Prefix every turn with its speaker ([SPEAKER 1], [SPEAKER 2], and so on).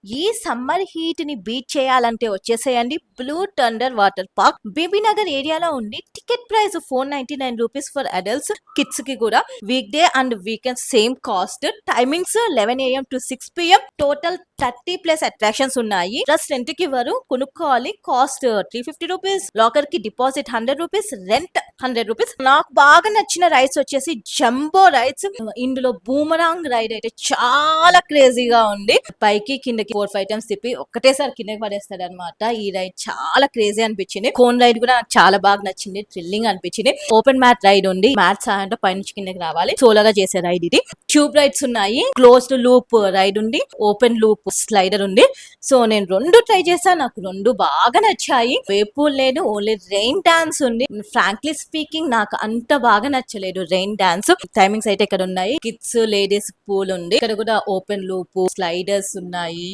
[SPEAKER 1] ఈ summer heat ని beat చేయాలంటే వచ్చేసేయండి blue thunder water park Bibinagar ఏరియాలో ఉంది. Ticket price ₹499 for adults, kids కి కూడా. Week day and weekend same cost. Timings 11 AM to 6 PM. Total 30+ attractions ఉన్నాయి. ప్లస్ రెంట్ కి ఇవ్వరు, కొనుక్కోవాలి. కాస్ట్ ₹350. లాకర్ కి డిపాజిట్ ₹100, రెంట్ ₹100. నాకు బాగా నచ్చిన రైడ్స్ వచ్చేసి జంబో రైడ్స్. ఇందులో బూమరాంగ్ రైడ్ అయితే చాలా క్రేజీగా ఉంది. పైకి కిందకి 4-5 టైమ్స్ తిప్పి ఒక్కటేసారి కిందకి పడేస్తాడు అనమాట. ఈ రైడ్ చాలా క్రేజీ అనిపించింది. కోన్ రైడ్ కూడా నాకు చాలా బాగా నచ్చింది, థ్రిల్లింగ్ అనిపించింది. ఓపెన్ మ్యాట్ రైడ్ ఉంది, మ్యాట్ సహాయంతో పైనుంచి కిందకి రావాలి. సోలోగా చేసే రైడ్ ఇది. ట్యూబ్ రైడ్స్ ఉన్నాయి, క్లోజ్డ్ లూప్ రైడ్ ఉంది, ఓపెన్ లూప్ స్లైడర్ ఉంది. సో నేను రెండు ట్రై చేశాను, నాకు రెండు బాగా నచ్చాయి. వేపూల్ లేదు, ఓన్లీ రెయిన్ డాన్స్ ఉంది. ఫ్రాంక్లీ స్పీకింగ్ నాకు అంత బాగా నచ్చలేదు రెయిన్ డాన్స్. టైమింగ్స్ అయితే ఇక్కడ ఉన్నాయి. కిడ్స్ లేడీస్ పూల్ ఉంది, ఇక్కడ కూడా ఓపెన్ లూప్ స్లైడర్స్ ఉన్నాయి.